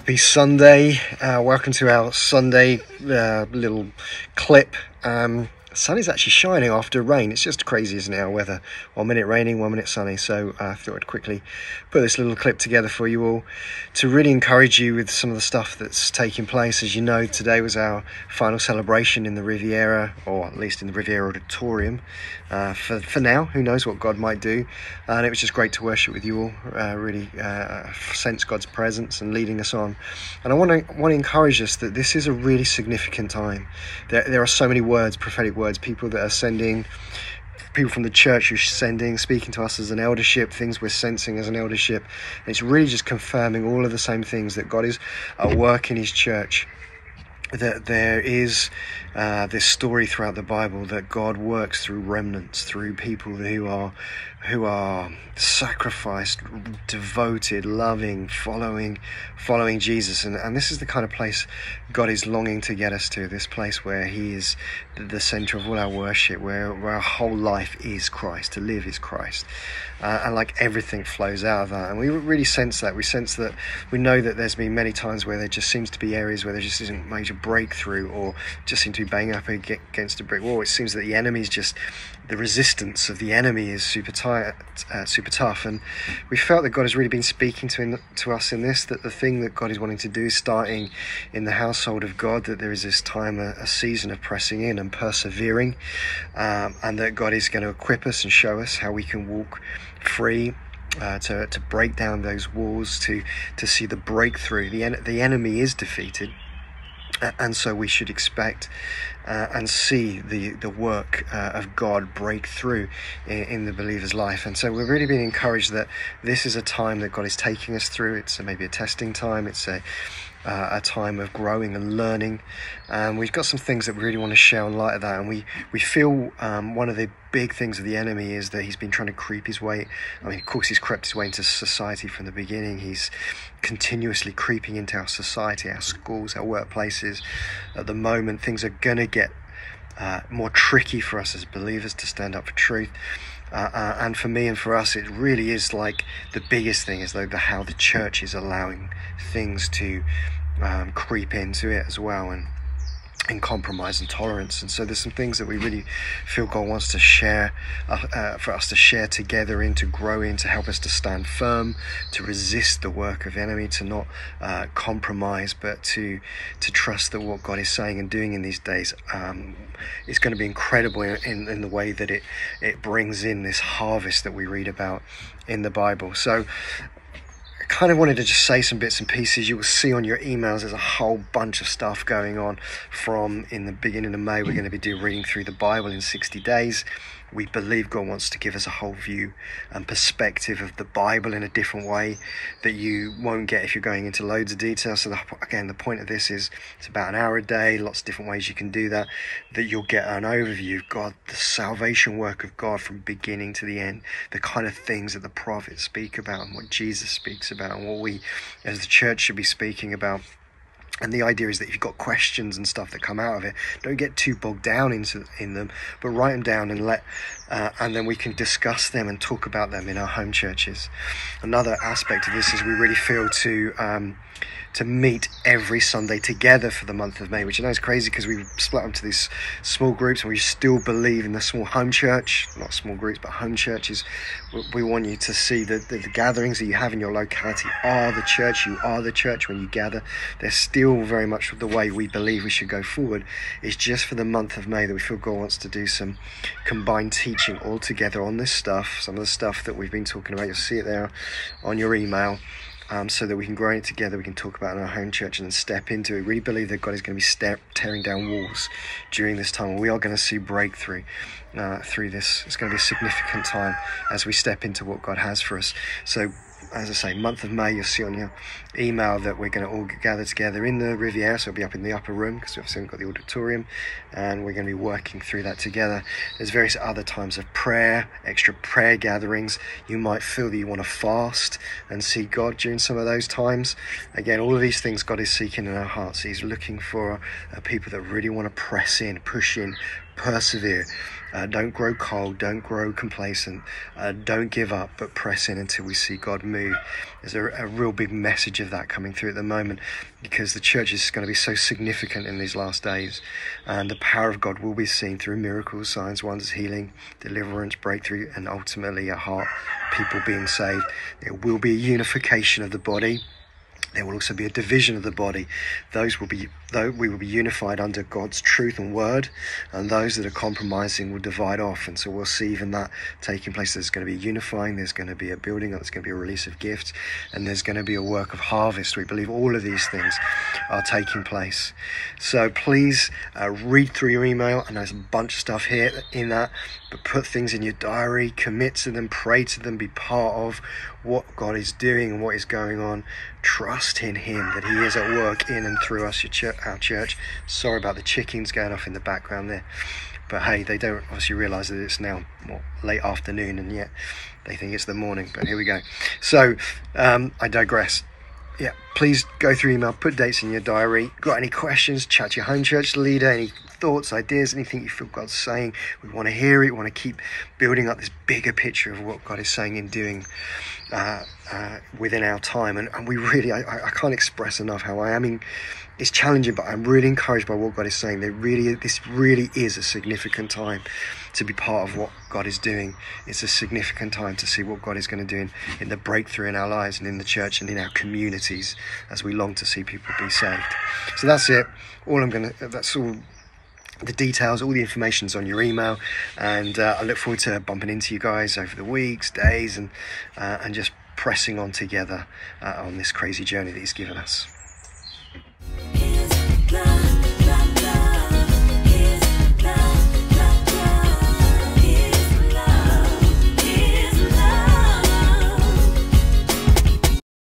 Happy Sunday. Welcome to our Sunday little clip. The sun is actually shining after rain. It's just crazy, isn't it, our weather? 1 minute raining, 1 minute sunny. So I thought I'd quickly put this little clip together for you all to really encourage you with some of the stuff that's taking place. As you know, today was our final celebration in the Riviera, or at least in the Riviera Auditorium. For now, who knows what God might do. And it was just great to worship with you all, really sense God's presence and leading us on. And I want to encourage us that this is a really significant time. There are so many words, prophetic words, people that are sending, people from the church who's sending, speaking to us as an eldership, things we're sensing as an eldership. And it's really just confirming all of the same things, that God is at work in his church. That there is this story throughout the Bible that God works through remnants, through people who are sacrificed, devoted, loving, following Jesus. And this is the kind of place God is longing to get us to, this place where he is the center of all our worship, where our whole life is Christ, to live is Christ. And like everything flows out of that. And we really sense that. We sense that, we know that there's been many times where there just seems to be areas where there just isn't major breakthrough, or just seem to be banging up against a brick wall. It seems that the enemy's just, the resistance of the enemy is super tough. And we felt that God has really been speaking to us in this, that the thing that God is wanting to do is starting in the household of God, that there is this time, a season of pressing in and persevering, and that God is going to equip us and show us how we can walk free, to break down those walls, to see the breakthrough. The enemy is defeated, and so we should expect and see the work of God break through in the believer's life. And so we're really being encouraged that this is a time that God is taking us through. It's maybe a testing time. It's a time of growing and learning. And we've got some things that we really want to share in light of that. And we feel one of the big things of the enemy is that he's been trying to creep his way. I mean, of course, he's crept his way into society from the beginning. He's continuously creeping into our society, our schools, our workplaces. At the moment, things are going to get more tricky for us as believers to stand up for truth. And for me and for us, it really is like the biggest thing is though how the church is allowing things to creep into it as well, and compromise and tolerance. And so there's some things that we really feel God wants to share, for us to share together in, to grow in, to help us to stand firm, to resist the work of the enemy, to not compromise, but to trust that what God is saying and doing in these days is going to be incredible in the way that it brings in this harvest that we read about in the Bible. So kind of wanted to just say some bits and pieces. You will see on your emails there's a whole bunch of stuff going on. From in the beginning of May, we're going to be reading through the Bible in 60 days. We believe God wants to give us a whole view and perspective of the Bible in a different way that you won't get if you're going into loads of detail. So again, the point of this is it's about an hour a day, lots of different ways you can do that you'll get an overview of God, the salvation work of God from beginning to the end, the kind of things that the prophets speak about and what Jesus speaks about and what we as the church should be speaking about. And the idea is that if you've got questions and stuff that come out of it, don't get too bogged down in them, but write them down and then we can discuss them and talk about them in our home churches. Another aspect of this is we really feel to meet every Sunday together for the month of May, which I know is crazy because we split into these small groups and we still believe in the small home church, not small groups, but home churches. We want you to see that the gatherings that you have in your locality are the church. You are the church when you gather. They're still very much the way we believe we should go forward. It's just for the month of May that we feel God wants to do some combined teaching all together on this stuff, some of the stuff that we've been talking about. You'll see it there on your email. So that we can grow it together, we can talk about it in our home church and then step into it. We really believe that God is going to be tearing down walls during this time. We are going to see breakthrough through this. It's going to be a significant time as we step into what God has for us. So, as I say, month of May, you'll see on your email that we're going to all gather together in the Riviera, so it'll be up in the upper room because we've got the auditorium, and we're going to be working through that together. There's various other times of prayer, extra prayer gatherings. You might feel that you want to fast and see God during some of those times. Again, all of these things God is seeking in our hearts. He's looking for people that really want to press in, push in, persevere. Don't grow cold, don't grow complacent, don't give up, but press in until we see God move. There's a real big message of that coming through at the moment, because the church is going to be so significant in these last days, and the power of God will be seen through miracles, signs, wonders, healing, deliverance, breakthrough, and ultimately a heart, people being saved. There will be a unification of the body. There will also be a division of the body. We will be unified under God's truth and word, and those that are compromising will divide off. And so we'll see even that taking place. There's going to be unifying, there's going to be a building up, there's going to be a release of gifts, and there's going to be a work of harvest. We believe all of these things are taking place. So please read through your email, and there's a bunch of stuff here in that, but put things in your diary, commit to them, pray to them, be part of what God is doing and what is going on. Trust in him that he is at work in and through us, our church. Sorry about the chickens going off in the background there, but hey, they don't obviously realise that it's now late afternoon, and yet they think it's the morning. But here we go. So I digress. Yeah, please go through email, put dates in your diary. Got any questions, chat to your home church leader, any thoughts, ideas, anything you feel God's saying. We want to hear it. We want to keep building up this bigger picture of what God is saying and doing within our time. And we really, I can't express enough how I am. It's challenging, but I'm really encouraged by what God is saying. This really is a significant time to be part of what God is doing. It's a significant time to see what God is going to do in the breakthrough in our lives and in the church and in our communities as we long to see people be saved. So that's it. That's all. The details, all the information's on your email, and I look forward to bumping into you guys over the weeks, days, and just pressing on together on this crazy journey that he's given us.